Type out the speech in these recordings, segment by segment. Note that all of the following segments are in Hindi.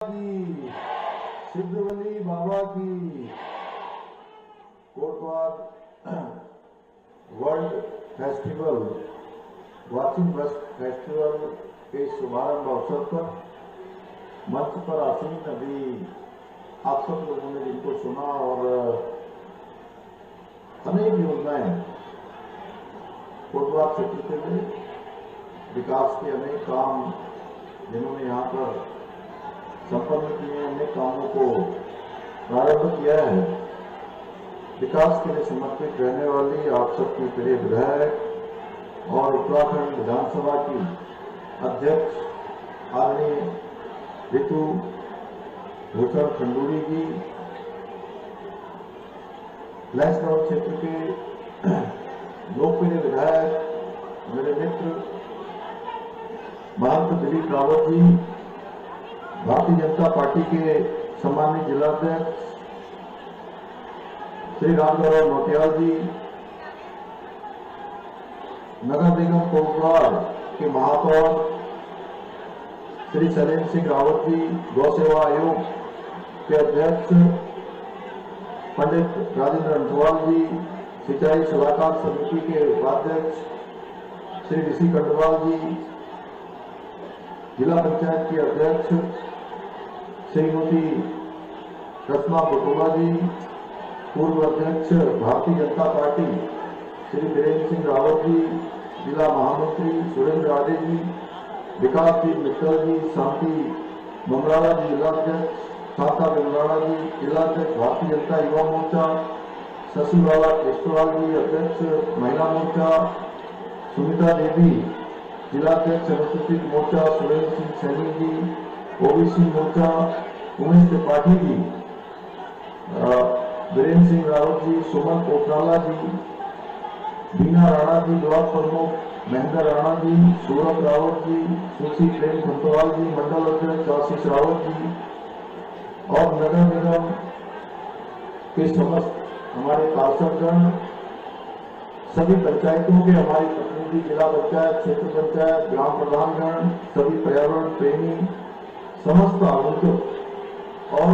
की सिद्धवली बाबा की कोटवार वर्ल्ड फेस्टिवल वाचिंग फेस्टिवल के शुभारंभ अवसर पर मंच पर आसीन अभी आप सब लोगों ने जिनको सुना और अनेक योजनाएं कोटवार क्षेत्र के लिए विकास के अनेक काम जिन्होंने यहाँ पर संपन्न किए, अनेक कामों को प्रारंभ किया है। विकास के लिए समर्पित रहने वाली आप सबकी प्रिय विधायक और उत्तराखंड विधानसभा की अध्यक्ष आदरणीय ऋतु भूषण खंडूरी जी, लैंसडाउन क्षेत्र के लोकप्रिय विधायक मेरे मित्र महंत दिलीप रावत जी, भारतीय जनता पार्टी के सम्मानित जिलाध्यक्ष श्री रामगौरव नौटियाल जी, नगर निगम कोटवार के महापौर श्री शैलेंद्र सिंह रावत जी, गौ सेवा आयोग के अध्यक्ष पंडित राजेंद्र अंठवाल जी, सिंचाई सलाहकार समिति के उपाध्यक्ष श्री ऋषि कंडवाल जी, जिला पंचायत के अध्यक्ष श्रीमती रत्ना बटोला जी, पूर्व अध्यक्ष भारतीय जनता पार्टी श्री वीरेंद्र सिंह रावत जी, जिला महामंत्री सुरेंद्र आडे जी, विकास जी मित्तल जी, शांति मंगराला जी जिलाध्यक्ष, शांता मंगराला जी जिलाध्यक्ष भारतीय जनता युवा मोर्चा, शशिबाला केशवाल जी अध्यक्ष महिला मोर्चा, सुनीता देवी जिलाध्यक्ष अनुसूचित मोर्चा, सुरेंद्र सिंह सैनी जी ओबीसी मोर्चा, उमेश त्रिपाठी जी, वीरेंद्र सिंह रावत जी, सुमन कोटराला जी, बीना राणा जी ब्लॉक प्रमुख, महेंद्र राणा जी, सूरज रावत जी, सुशी प्रेम खंतवाल जी, मंडल अध्यक्ष आशीष रावत जी और नगर निगम के समस्त हमारे पार्षदगण, सभी पंचायतों के हमारी प्रतिनिधि, जिला पंचायत, क्षेत्र पंचायत, ग्राम प्रधानगण, सभी पर्यावरण प्रेमी, समस्त आगंतुक और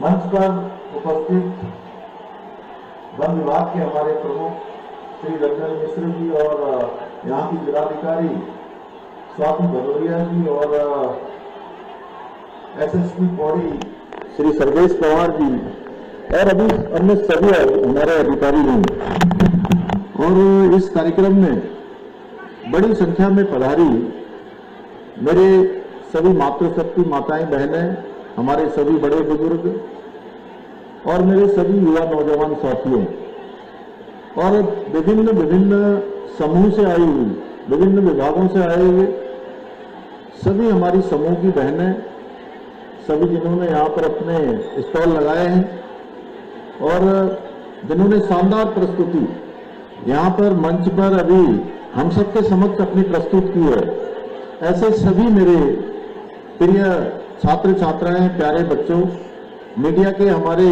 मंच पर उपस्थित वन विभाग के हमारे प्रमुख श्री रंजन मिश्र जी और यहाँ की जिलाधिकारी स्वाति भदौरिया जी और एसएसपी पौड़ी श्री सर्वेश पवार जी और अभी अन्य सभी हमारे अधिकारी हैं। और इस कार्यक्रम में बड़ी संख्या में पधारी मेरे सभी मातृशक्ति माताएं बहनें, हमारे सभी बड़े बुजुर्ग और मेरे सभी युवा नौजवान साथियों और विभिन्न समूह से आई हुई, विभिन्न विभागों से आए हुए सभी हमारी समूह की बहनें, सभी जिन्होंने यहाँ पर अपने स्टॉल लगाए हैं और जिन्होंने शानदार प्रस्तुति यहाँ पर मंच पर अभी हम सबके समक्ष अपनी प्रस्तुत की है, ऐसे सभी मेरे प्रिय छात्र छात्राएं, प्यारे बच्चों, मीडिया के हमारे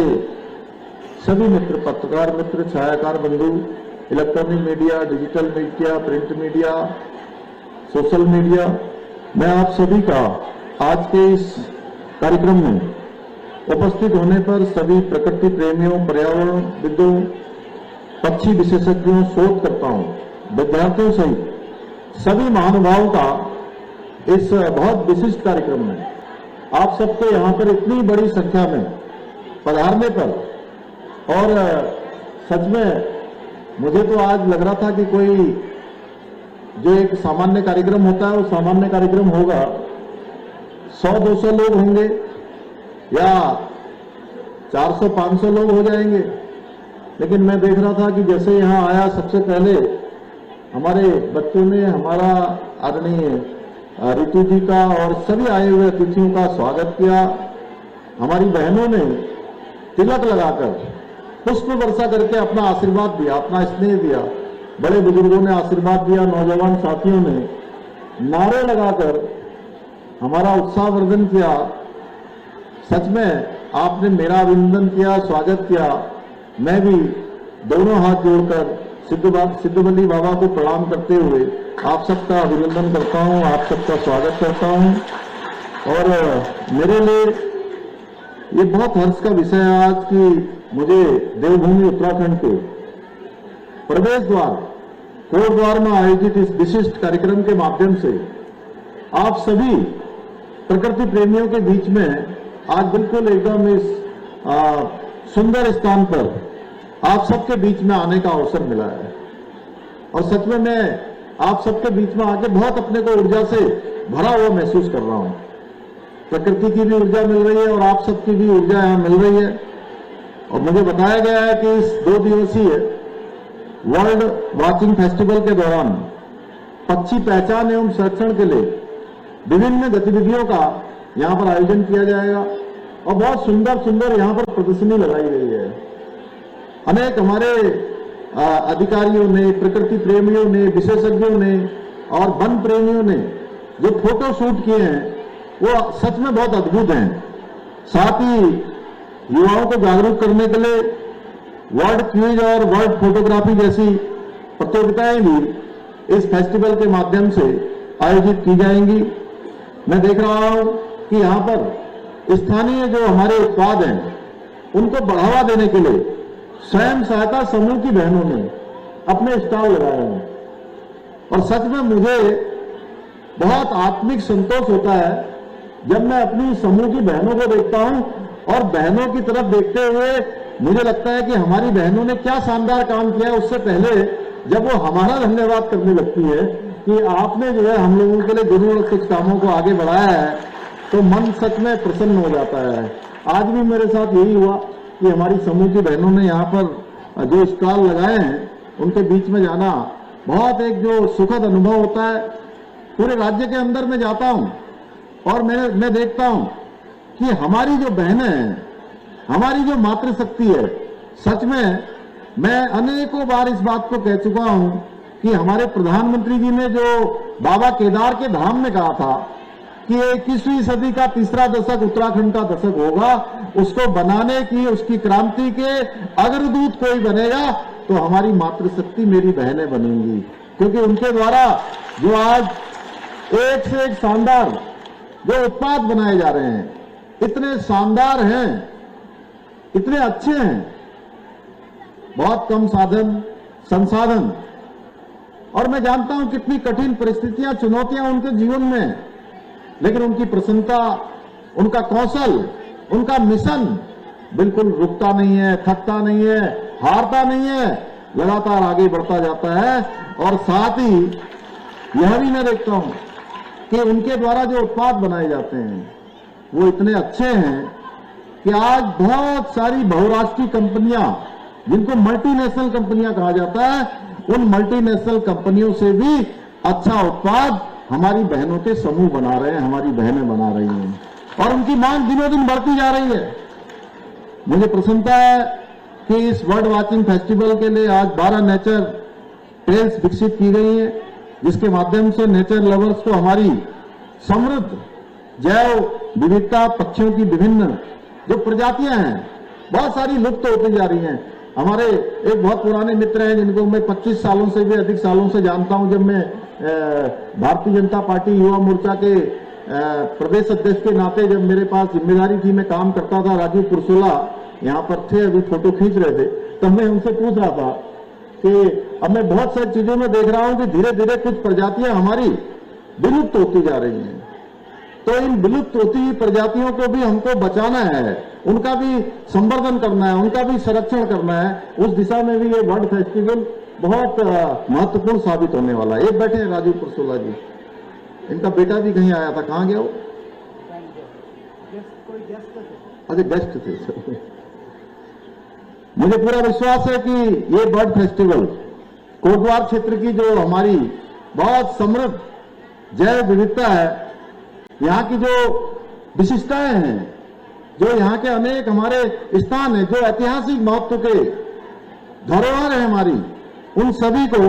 सभी मित्र, पत्रकार मित्र, छायाकार बंधु, electronic media, digital media, print media, social media, मैं आप सभी का आज के इस कार्यक्रम में उपस्थित होने पर सभी प्रकृति प्रेमियों, पर्यावरण विदों, पक्षी विशेषज्ञों, शोधकर्ताओं, विद्यार्थियों सहित सभी महानुभावों का इस बहुत विशिष्ट कार्यक्रम में आप सबको यहाँ पर इतनी बड़ी संख्या में पधारने पर और सच में मुझे तो आज लग रहा था कि कोई जो एक सामान्य कार्यक्रम होता है वो सामान्य कार्यक्रम होगा, 100-200 लोग होंगे या 400-500 लोग हो जाएंगे, लेकिन मैं देख रहा था कि जैसे यहाँ आया सबसे पहले हमारे बच्चों ने हमारा आदरणीय ऋतु जी का और सभी आए हुए अतिथियों का स्वागत किया। हमारी बहनों ने तिलक लगाकर पुष्प वर्षा करके अपना आशीर्वाद दिया, अपना स्नेह दिया, बड़े बुजुर्गों ने आशीर्वाद दिया, नौजवान साथियों ने नारे लगाकर हमारा उत्साहवर्धन किया। सच में आपने मेरा अभिनंदन किया, स्वागत किया। मैं भी दोनों हाथ जोड़कर सिद्धवली बाबा को प्रणाम करते हुए आप सबका अभिनंदन करता हूं, आप सबका स्वागत करता हूं। और मेरे लिए ये बहुत हर्ष का विषय है आज कि मुझे देवभूमि उत्तराखंड के प्रवेश द्वार कोट द्वार में आयोजित इस विशिष्ट कार्यक्रम के माध्यम से आप सभी प्रकृति प्रेमियों के बीच में आज बिल्कुल एकदम इस सुंदर स्थान पर आप सबके बीच में आने का अवसर मिला है। और सच में मैं आप सबके बीच में आके बहुत अपने को ऊर्जा से भरा हुआ महसूस कर रहा हूं। प्रकृति की भी ऊर्जा मिल रही है और आप सबकी भी ऊर्जा यहां मिल रही है। और मुझे बताया गया है कि इस 2 दिवसीय वर्ल्ड वॉचिंग फेस्टिवल के दौरान पक्षी पहचान एवं संरक्षण के लिए विभिन्न गतिविधियों का यहां पर आयोजन किया जाएगा और बहुत सुंदर सुंदर यहां पर प्रदर्शनी लगाई गई है। अनेक हमारे अधिकारियों ने, प्रकृति प्रेमियों ने, विशेषज्ञों ने और वन प्रेमियों ने जो फोटो शूट किए हैं वो सच में बहुत अद्भुत हैं। साथ ही युवाओं को जागरूक करने के लिए वर्ल्ड क्विज और वर्ल्ड फोटोग्राफी जैसी प्रतियोगिताएं भी इस फेस्टिवल के माध्यम से आयोजित की जाएंगी। मैं देख रहा हूं कि यहां पर स्थानीय जो हमारे उत्पाद हैं उनको बढ़ावा देने के लिए स्वयं सहायता समूह की बहनों ने अपने स्टॉल लगाए हैं और सच में मुझे बहुत आत्मिक संतोष होता है जब मैं अपनी समूह की बहनों को देखता हूं और बहनों की तरफ देखते हुए मुझे लगता है कि हमारी बहनों ने क्या शानदार काम किया है। उससे पहले जब वो हमारा धन्यवाद करने लगती है कि आपने जो है हम लोगों के लिए जरूर कुछ कामों को आगे बढ़ाया है, तो मन सच में प्रसन्न हो जाता है। आज भी मेरे साथ यही हुआ कि हमारी समूह की बहनों ने यहाँ पर जो स्टॉल लगाए हैं उनके बीच में जाना बहुत एक जो सुखद अनुभव होता है। पूरे राज्य के अंदर मैं जाता हूं और मैं देखता हूं कि हमारी जो बहनें हैं, हमारी जो मातृशक्ति है, सच में मैं अनेकों बार इस बात को कह चुका हूं कि हमारे प्रधानमंत्री जी ने जो बाबा केदार के धाम में कहा था कि 21वीं सदी का तीसरा दशक उत्तराखंड का दशक होगा, उसको बनाने की, उसकी क्रांति के अग्रदूत कोई बनेगा तो हमारी मातृशक्ति मेरी बहनें बनेंगी। क्योंकि उनके द्वारा जो आज एक से एक शानदार जो उत्पाद बनाए जा रहे हैं, इतने शानदार हैं, इतने अच्छे हैं, बहुत कम संसाधन और मैं जानता हूं कितनी कठिन परिस्थितियां, चुनौतियां उनके जीवन में, लेकिन उनकी प्रसन्नता, उनका कौशल, उनका मिशन बिल्कुल रुकता नहीं है, थकता नहीं है, हारता नहीं है, लगातार आगे बढ़ता जाता है। और साथ ही यह भी मैं देखता हूं कि उनके द्वारा जो उत्पाद बनाए जाते हैं वो इतने अच्छे हैं कि आज बहुत सारी बहुराष्ट्रीय कंपनियां, जिनको मल्टीनेशनल कंपनियां कहा जाता है, उन मल्टीनेशनल कंपनियों से भी अच्छा उत्पाद हमारी बहनों के समूह बना रहे हैं, हमारी बहनें बना रही हैं और उनकी मांग दिनों दिन बढ़ती जा रही है। मुझे प्रसन्नता है कि इस वर्ल्ड वॉचिंग फेस्टिवल के लिए आज 12 नेचर ट्रेल्स विकसित की गई हैं, जिसके माध्यम से नेचर लवर्स को हमारी समृद्ध जैव विविधता, पक्षियों की विभिन्न जो प्रजातियां हैं बहुत सारी लुप्त होती जा रही हैं। हमारे एक बहुत पुराने मित्र हैं जिनको मैं 25 सालों से भी अधिक सालों से जानता हूं। जब मैं भारतीय जनता पार्टी युवा मोर्चा के प्रदेश अध्यक्ष के नाते जब मेरे पास जिम्मेदारी थी, मैं काम करता था, राजीव पुरसोला यहाँ पर थे, अभी फोटो खींच रहे थे, तब मैं उनसे पूछ रहा था कि अब मैं बहुत सारी चीजों में देख रहा हूं कि धीरे धीरे कुछ प्रजातियां हमारी विलुप्त होती जा रही हैं, तो इन विलुप्त होती हुई प्रजातियों को भी हमको बचाना है, उनका भी संवर्धन करना है, उनका भी संरक्षण करना है। उस दिशा में भी ये वर्ल्ड फेस्टिवल बहुत महत्वपूर्ण साबित होने वाला है। एक बैठे हैं राजीव पुरसोला जी, इनका बेटा भी कहीं आया था, कहां गया वो? अच्छा, गेस्ट थे। मुझे पूरा विश्वास है कि ये बर्ड फेस्टिवल कोटद्वार क्षेत्र की जो हमारी बहुत समृद्ध जैव विविधता है, यहाँ की जो विशिष्टताएं हैं, जो यहाँ के अनेक हमारे स्थान हैं, जो ऐतिहासिक महत्व के धरोहर है हमारी, उन सभी को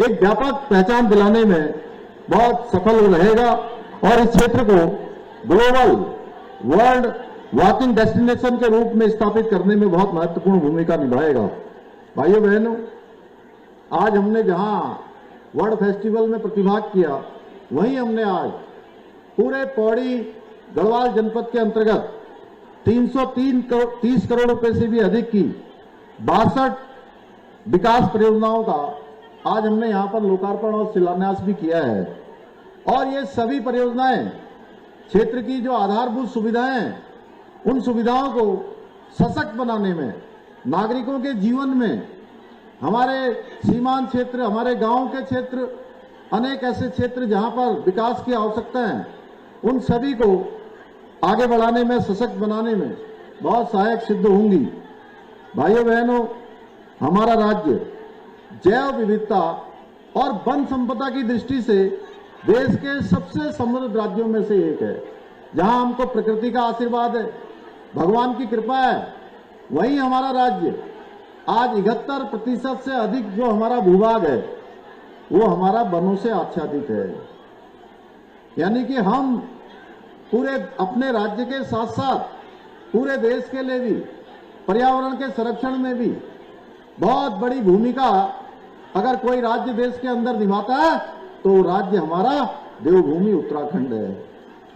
एक व्यापक पहचान दिलाने में बहुत सफल रहेगा और इस क्षेत्र को ग्लोबल वर्ल्ड वॉचिंग डेस्टिनेशन के रूप में स्थापित करने में बहुत महत्वपूर्ण भूमिका निभाएगा। भाइयों बहनों, आज हमने जहां वर्ल्ड फेस्टिवल में प्रतिभाग किया, वहीं हमने आज पूरे पौड़ी गढ़वाल जनपद के अंतर्गत 330 करोड़ रुपए से भी अधिक की 62 विकास परियोजनाओं का आज हमने यहां पर लोकार्पण और शिलान्यास भी किया है। और ये सभी परियोजनाएं क्षेत्र की जो आधारभूत सुविधाएं हैं, उन सुविधाओं को सशक्त बनाने में, नागरिकों के जीवन में, हमारे सीमांत क्षेत्र, हमारे गांव के क्षेत्र, अनेक ऐसे क्षेत्र जहां पर विकास की आवश्यकता है, उन सभी को आगे बढ़ाने में, सशक्त बनाने में बहुत सहायक सिद्ध होंगी। भाइयों बहनों, हमारा राज्य जैव विविधता और वन संपदा की दृष्टि से देश के सबसे समृद्ध राज्यों में से एक है, जहां हमको प्रकृति का आशीर्वाद है, भगवान की कृपा है। वहीं हमारा राज्य आज 71% से अधिक जो हमारा भूभाग है वो हमारा वनों से आच्छादित है। यानी कि हम पूरे अपने राज्य के साथ साथ पूरे देश के लिए भी पर्यावरण के संरक्षण में भी बहुत बड़ी भूमिका अगर कोई राज्य देश के अंदर निभाता है तो राज्य हमारा देवभूमि उत्तराखंड है,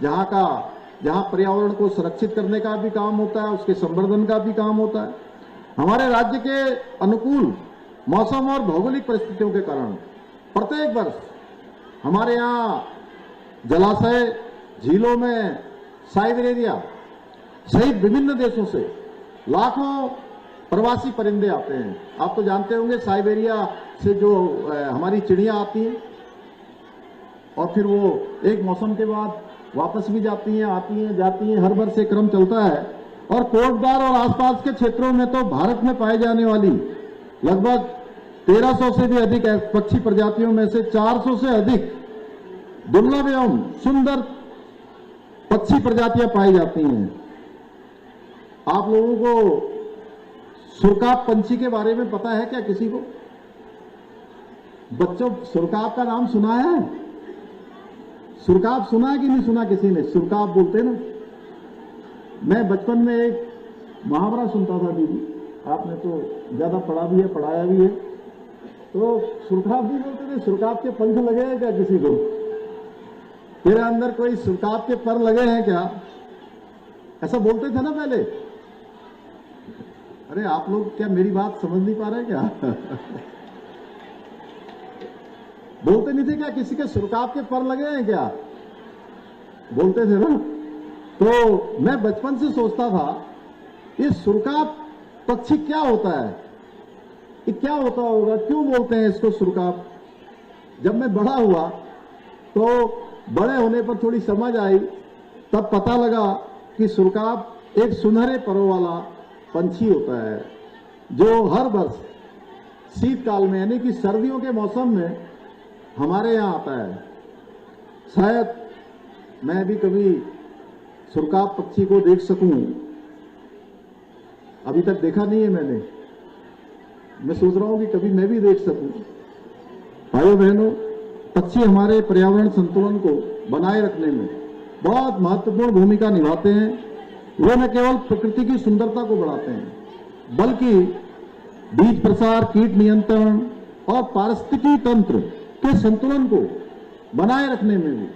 जहां पर्यावरण को सुरक्षित करने का भी काम होता है, उसके संवर्धन का भी काम होता है। हमारे राज्य के अनुकूल मौसम और भौगोलिक परिस्थितियों के कारण प्रत्येक वर्ष हमारे यहाँ जलाशय, झीलों में साइबेरिया सहित विभिन्न देशों से लाखों प्रवासी परिंदे आते हैं। आप तो जानते होंगे साइबेरिया से जो हमारी चिड़ियां आती हैं और फिर वो एक मौसम के बाद वापस भी जाती हैं, आती हैं, जाती हैं, हर वर्ष ये क्रम चलता है। और कोटद्वार और आसपास के क्षेत्रों में तो भारत में पाई जाने वाली लगभग 1300 से भी अधिक पक्षी प्रजातियों में से 400 से अधिक दुर्लभ एवं सुंदर पक्षी प्रजातियां पाई जाती हैं। आप लोगों को सुरकाप पंछी के बारे में पता है क्या? किसी को बच्चों सुरकाप का नाम सुना है? सुरकाप सुना है कि नहीं सुना किसी ने? सुरकाप बोलते ना। मैं बचपन में एक मुहावरा सुनता था दीदी, आपने तो ज्यादा पढ़ा भी है, पढ़ाया भी है। तो सुरकाप भी बोलते थे, सुरकाप के पंख लगे हैं क्या किसी को? तेरे अंदर कोई सुरकाप के पर लगे हैं क्या? ऐसा बोलते थे ना पहले। अरे आप लोग क्या मेरी बात समझ नहीं पा रहे क्या? बोलते नहीं थे क्या किसी के सुरकाप के पर लगे हैं क्या? बोलते थे ना। तो मैं बचपन से सोचता था ये सुरकाप पक्षी क्या होता है, ये क्या होता होगा, क्यों बोलते हैं इसको सुरकाप? जब मैं बड़ा हुआ तो बड़े होने पर थोड़ी समझ आई, तब पता लगा कि सुरकाप एक सुनहरे परों वाला पंछी होता है जो हर वर्ष शीतकाल में यानी कि सर्दियों के मौसम में हमारे यहाँ आता है। शायद मैं भी कभी सुरकाप पक्षी को देख सकूं, अभी तक देखा नहीं है मैंने। मैं सोच रहा हूं कि कभी मैं भी देख सकूं। भाइयों बहनों, पक्षी हमारे पर्यावरण संतुलन को बनाए रखने में बहुत महत्वपूर्ण भूमिका निभाते हैं। वे न केवल प्रकृति की सुंदरता को बढ़ाते हैं बल्कि बीज प्रसार, कीट नियंत्रण और पारिस्थितिकी तंत्र के संतुलन को बनाए रखने में भी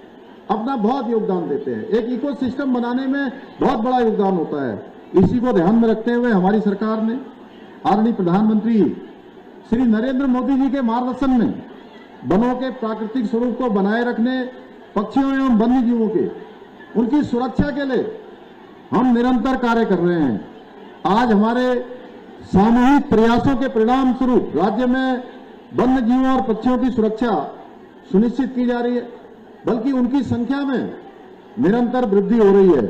अपना बहुत योगदान देते हैं। एक इकोसिस्टम बनाने में बहुत बड़ा योगदान होता है। इसी को ध्यान में रखते हुए हमारी सरकार ने आदरणीय प्रधानमंत्री श्री नरेंद्र मोदी जी के मार्गदर्शन में वनों के प्राकृतिक स्वरूप को बनाए रखने, पक्षियों एवं वन्य जीवों के उनकी सुरक्षा के लिए हम निरंतर कार्य कर रहे हैं। आज हमारे सामूहिक प्रयासों के परिणाम स्वरूप राज्य में वन्य जीवों और पक्षियों की सुरक्षा सुनिश्चित की जा रही है, बल्कि उनकी संख्या में निरंतर वृद्धि हो रही है।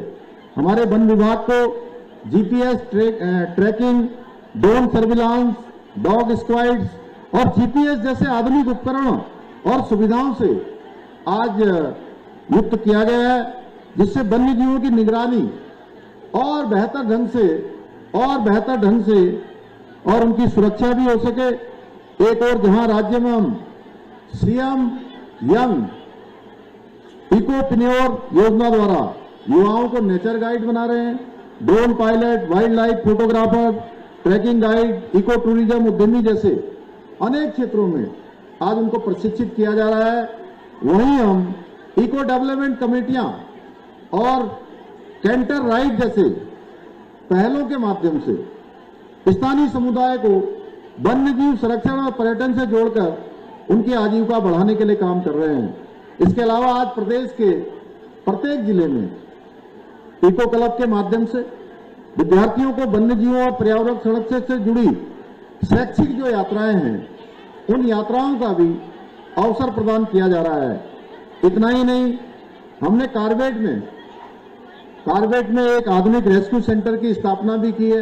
हमारे वन विभाग को GPS tracking, drone surveillance, dog squads और जीपीएस जैसे आधुनिक उपकरणों और सुविधाओं से आज युक्त किया गया है, जिससे वन्य जीवों की निगरानी और बेहतर ढंग से और उनकी सुरक्षा भी हो सके। एक और जहां राज्य में हम सीएम यंग इकोपिन्योर योजना द्वारा युवाओं को नेचर गाइड बना रहे हैं, drone pilot, wildlife photographer, tracking guide, eco tourism उद्यमी जैसे अनेक क्षेत्रों में आज उनको प्रशिक्षित किया जा रहा है। वहीं हम इको डेवलपमेंट कमेटियां और कैंटर राइड जैसे पहलों के माध्यम से स्थानीय समुदाय को वन्यजीव संरक्षण और पर्यटन से जोड़कर उनकी आजीविका बढ़ाने के लिए काम कर रहे हैं। इसके अलावा आज प्रदेश के प्रत्येक जिले में इको क्लब के माध्यम से विद्यार्थियों को वन्यजीवों और पर्यावरण संरक्षण से जुड़ी शैक्षिक जो यात्राएं हैं उन यात्राओं का भी अवसर प्रदान किया जा रहा है। इतना ही नहीं, हमने कारवेट में एक आधुनिक रेस्क्यू सेंटर की स्थापना भी की है,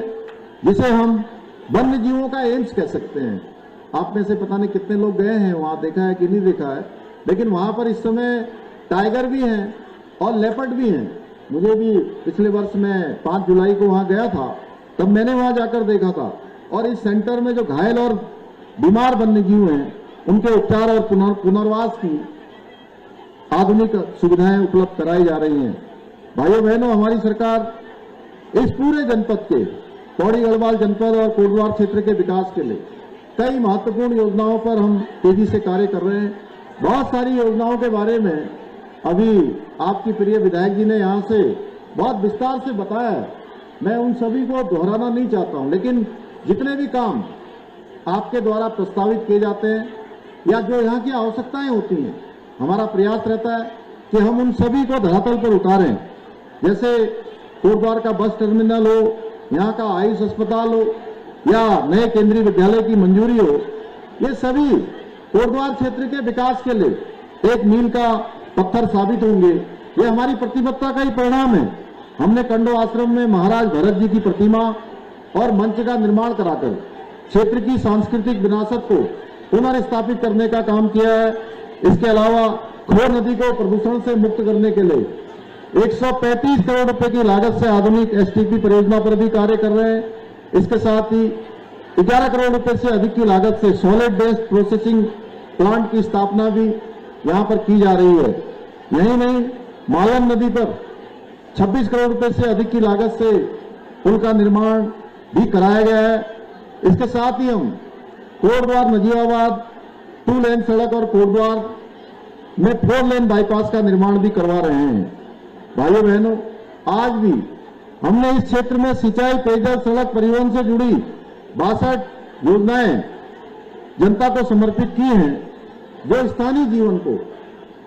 जिसे हम वन्य जीवों का एम्स कह सकते हैं। आप में से पता नहीं कितने लोग गए हैं वहां, देखा है कि नहीं देखा है, लेकिन वहां पर इस समय टाइगर भी हैं और लेपर्ड भी हैं। मुझे भी पिछले वर्ष में 5 जुलाई को वहां गया था, तब मैंने वहां जाकर देखा था। और इस सेंटर में जो घायल और बीमार वन्य जीव हैं उनके उपचार और पुनर्वास की आधुनिक सुविधाएं उपलब्ध कराई जा रही हैं। भाइयों बहनों, हमारी सरकार इस पूरे जनपद के पौड़ी गढ़वाल जनपद और कोटद्वार क्षेत्र के विकास के लिए कई महत्वपूर्ण योजनाओं पर हम तेजी से कार्य कर रहे हैं। बहुत सारी योजनाओं के बारे में अभी आपकी प्रिय विधायक जी ने यहाँ से बहुत विस्तार से बताया है। मैं उन सभी को दोहराना नहीं चाहता हूं, लेकिन जितने भी काम आपके द्वारा प्रस्तावित किए जाते हैं या जो यहाँ की आवश्यकताएं होती हैं, हमारा प्रयास रहता है कि हम उन सभी को धरातल पर उतारें। जैसे कोटद्वार का बस टर्मिनल हो, यहाँ का आयुष अस्पताल हो या नए केंद्रीय विद्यालय की मंजूरी हो, ये सभी कोटद्वार क्षेत्र के विकास के लिए एक मील का पत्थर साबित होंगे। ये हमारी प्रतिबद्धता का ही परिणाम है। हमने कंडो आश्रम में महाराज भरत जी की प्रतिमा और मंच का निर्माण कराकर क्षेत्र की सांस्कृतिक विरासत को पुनर्स्थापित करने का काम किया है। इसके अलावा खो नदी को प्रदूषण से मुक्त करने के लिए 135 करोड़ रुपए की लागत से आधुनिक एसटीपी परियोजना पर भी कार्य कर रहे हैं। इसके साथ ही 11 करोड़ रुपए से अधिक की लागत से सॉलिड वेस्ट प्रोसेसिंग प्लांट की स्थापना भी यहां पर की जा रही है। यही नहीं, मालन नदी पर 26 करोड़ रुपए से अधिक की लागत से पुल का निर्माण भी कराया गया है। इसके साथ ही हम कोटद्वार नजीबाबाद 2 लेन सड़क और कोटद्वार में 4 लेन बाईपास का निर्माण भी करवा रहे हैं। भाइयों बहनों, आज भी हमने इस क्षेत्र में सिंचाई, पेयजल, सड़क, परिवहन से जुड़ी 62 योजनाएं जनता को समर्पित की हैं, जो स्थानीय जीवन को,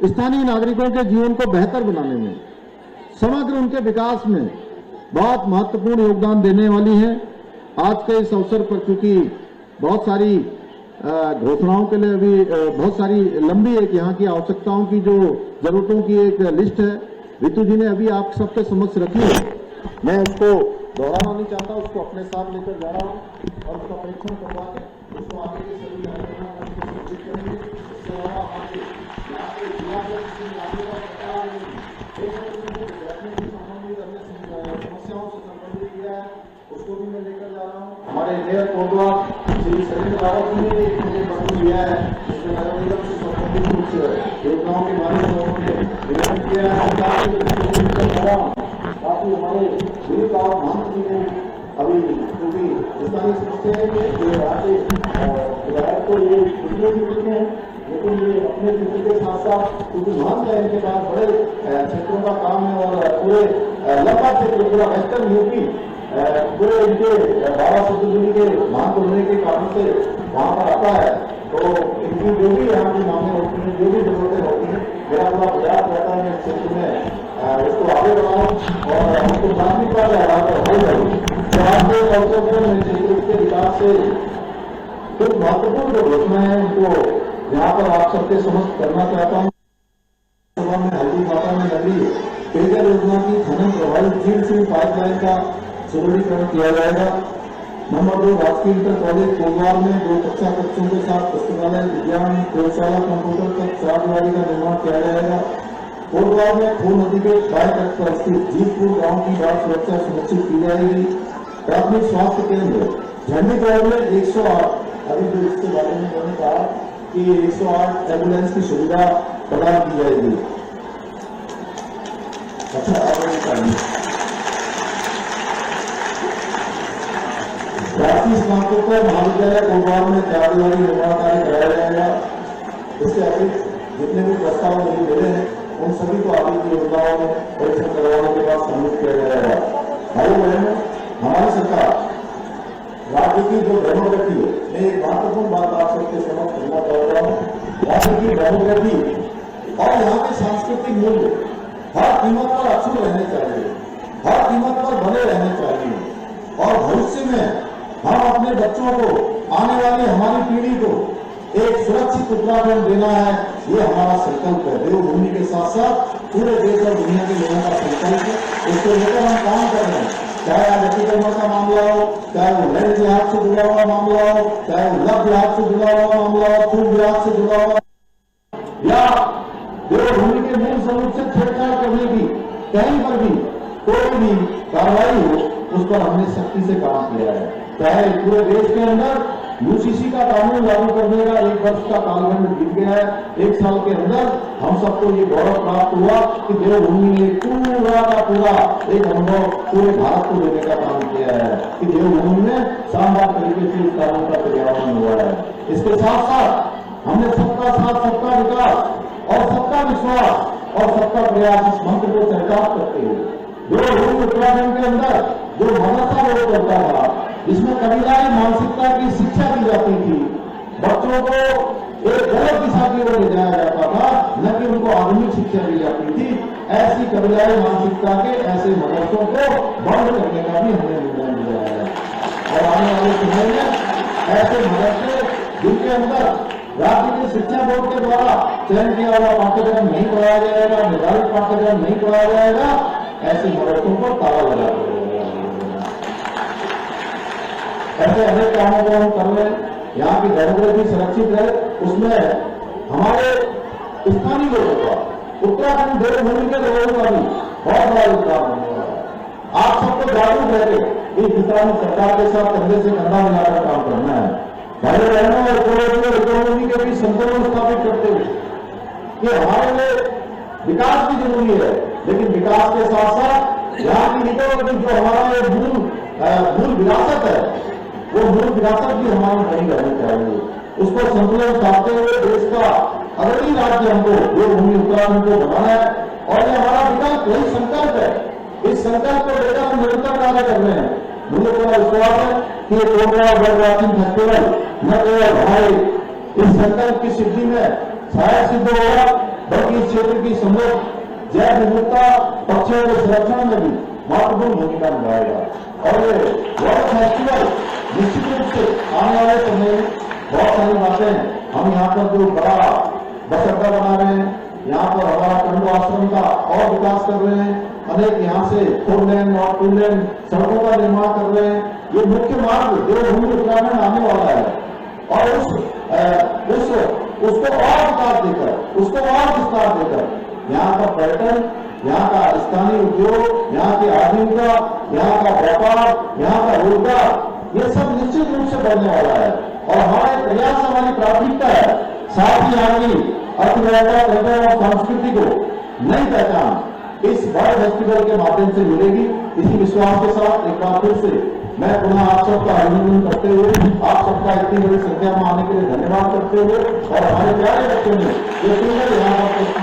स्थानीय नागरिकों के जीवन को बेहतर बनाने में, समग्र उनके विकास में बहुत महत्वपूर्ण योगदान देने वाली है। आज के इस अवसर पर चूंकि बहुत सारी घोषणाओं के लिए अभी बहुत सारी लंबी एक यहाँ की आवश्यकताओं की जो जरूरतों की एक लिस्ट है, रितु जी ने अभी आप सबके समक्ष रखी है। मैं उसको दोहराना नहीं चाहता, उसको अपने साथ लेकर जा रहा हूँ और उसका परीक्षण करवा के उसको आगे के सभी कार्यक्रमों में संबोधित करेंगे। इसके अलावा आगे यहाँ के जिला समस्याओं से संबंधित किया है, उसको भी मैं लेकर जा रहा हूँ। हमारे मेयर कोटद्वार श्री सरिंद्र रावत जी ने मुझे पत्र दिया है, जिसमें नगर निगम से संबंधित कुछ योजनाओं के बारे में उन्होंने निवेदन किया है। काफी हमारे दिलीप रावत महंत जी ने अभी क्योंकि स्थानीय समस्या है कि विधायक को ये लिखे हैं, लेकिन ये अपने क्षेत्र के साथ साथ क्योंकि महंत है, इनके पास बड़े क्षेत्रों का काम है और पूरे लंबा क्षेत्र, पूरा वेस्टर्न यूपी पूरे इनके बाबा सिद्धू के महंत होने के कारण से वहां पर आता है। तो इनकी जो भी यहाँ की मांगे होती हैं, जो भी जरूरतें होती हैं, मेरा पूरा प्रयास रहता है इस क्षेत्र में इसको आगे बढ़ाऊं और हमको प्राथमिकता के आधार पर हो जाए। तो आज के अवसर पर मैं क्षेत्र के विकास से कुछ महत्वपूर्ण जो घोषणाएं हैं उनको यहाँ पर आप सबके समक्ष करना चाहता हूँ। सभा में हल्दी माता में नदी पेयजल योजना की खनन प्रभावित झील से पाइपलाइन का सुदृढ़ीकरण किया जाएगा। नंबर 2, राजकीय इंटर कॉलेज कोटद्वार में 2 कक्षा कक्षों के साथ पुस्तकालय, विज्ञान प्रयोगशाला, कंप्यूटर तक 4 दीवारी का निर्माण किया जाएगा। कोटद्वार में खो नदी के दाएं तट पर स्थित जीतपुर गांव की बाढ़ सुरक्षा सुनिश्चित की जाएगी। प्राथमिक स्वास्थ्य केंद्र झंडी गांव में 108, अभी जो इसके बारे में मैंने कहा कि 108 एम्बुलेंस की सुविधा प्रदान की जाएगी। अच्छा, राष्ट्रीय स्नातकोत्तर महाविद्यालय कोटद्वार में 4 दीवारी निर्माण कार्य कराया जाएगा। इसके अतिरिक्त जितने भी प्रस्ताव नहीं मिले हैं उन सभी को आगे की योजनाओं में परीक्षण करवाने के बाद सम्मिलित किया जाएगा। भाई बहन, हमारी सरकार राज्य की जो डेमोग्राफी है, मैं एक महत्वपूर्ण बात आप सबके समक्ष करना चाहता हूँ। राज्य की डेमोग्राफी और यहाँ के सांस्कृतिक मूल्य हर कीमत पर अक्षुण्ण रहने चाहिए, हर कीमत पर बने रहने चाहिए और भविष्य में हम अपने बच्चों को, आने वाली हमारी पीढ़ी को एक सुरक्षित उत्तराखंड देना है, ये हमारा संकल्प है। देवभूमि के साथ साथ पूरे देश और दुनिया के लोगों का संकल्प है, उसको लेकर हम काम कर रहे हैं। चाहे आज अतिक्रमण का मामला हो, चाहे वो लैंड विभाग से जुड़ा हुआ मामला हो, चाहे वो लव विभाग से जुड़ा हुआ मामला हो, फूड विभाग से जुड़ा हुआ या देवभूमि के मूल स्वरूप से छेड़छाड़ करने की कहीं पर भी कोई भी कार्रवाई हो, उस पर हमने सख्ती से काम किया है। चाहे पूरे देश के अंदर यूसीसी का कानून लागू करने का 1 वर्ष का कालखंड बीत गया है। 1 साल के अंदर हम सबको ये गौरव प्राप्त हुआ कि देवभूमि ने पूरा का पूरा एक अनुभव पूरे भारत को देने का काम किया है कि देवभूमि में शानदार तरीके से इस कानून का पर्यावरण हुआ है। इसके साथ साथ हमने सबका साथ, सबका विकास और सबका विश्वास और सबका प्रयास इस मंत्र को चरितार्थ करते हुए देवभूमि उत्तराखंड के अंदर जो मदरसा लोग करता था, जिसमें कबीलाई मानसिकता की शिक्षा दी जाती थी, बच्चों को एक गलत दिशा की ओर ले जाया जाता था, न कि उनको आधुनिक शिक्षा दी जाती थी, ऐसी कबीलाई मानसिकता के ऐसे मदरसों को बंद करने का भी हमने निर्णय लिया है। और आने वाले समय में ऐसे मदरसे जिनके अंदर राज्य के शिक्षा बोर्ड के द्वारा चयन किया हुआ पाठ्यक्रम नहीं पढ़ाया जाएगा, निर्धारित पाठ्यक्रम नहीं पढ़ाया जाएगा, ऐसे मदरसों पर ताला लगा दिया जाएगा। ऐसे अनेक कामों को हम कर रहे हैं। यहाँ की डेमोग्राफी सुरक्षित है, उसमें हमारे स्थानीय लोगों का, उत्तराखंड देवभूमि के लोगों का भी बहुत बड़ा योगदान होने वाला है। आप सबको जागरूक रहकर इस दिशा में सरकार के साथ कंधे से कंधा मिलाकर काम करना है। भाई बहनों और इकोलॉजी और इकोनॉमी के बीच संतुलन स्थापित करते हुए कि हमारे लिए विकास भी जरूरी है, लेकिन विकास के साथ साथ यहाँ की इकोलॉजी जो हमारा एक मूल विरासत है, वो मूल विरासत भी हमारी बनी रहनी चाहिए। उसको संतुलन साधते हुए देश का अग्रणी राज्य हमको देवभूमि उत्तराखंड को बनाना है और ये हमारा विकल्प, यही संकल्प है। इस संकल्प को लेकर हम निरंतर कार्य कर रहे हैं। मुझे पूरा विश्वास है कि ये कोबरा बर्ड वॉचिंग फेस्टिवल न केवल हमारे इस संकल्प की सिद्धि में शायद सिद्ध होगा, बल्कि इस क्षेत्र की समृद्ध जैव विविधता, पक्षियों के संरक्षण में भी महत्वपूर्ण भूमिका निभाएगा। और ये वर्ल्ड फेस्टिवल निश्चित रूप से आने वाले समय में बहुत सारी बातें हम यहाँ पर जो बड़ा बस अड्डा बना रहे हैं, यहाँ पर हमारा कंडो आश्रम का और विकास कर रहे हैं, अनेक यहाँ से 4 लेन और 2 लेन सड़कों का निर्माण कर रहे हैं। ये मुख्य मार्ग देवभूमि उत्तराखंड आने वाला है और उसको और विकास देकर, उसको और विस्तार देकर यहाँ का पर्यटन, यहाँ का स्थानीय उद्योग, यहाँ की आजीविका, यहाँ का व्यापार, यहाँ का रोजगार, ये सब निश्चित रूप से बढ़ने वाला है और हमारे प्रयास, हमारी प्राथमिकता है। साथ ही यहाँ की अर्थव्यवस्था, पर्यटन और संस्कृति को नई पहचान इस वर्ल्ड फेस्टिवल के माध्यम से मिलेगी। इसी विश्वास के साथ एक बार फिर से मैं पुनः आप सबका अभिनंदन करते हुए, आप सबका इतनी बड़ी संख्या में आने के लिए धन्यवाद करते हुए और हमारे प्यारे बच्चों ने जो सुंदर यहाँ पर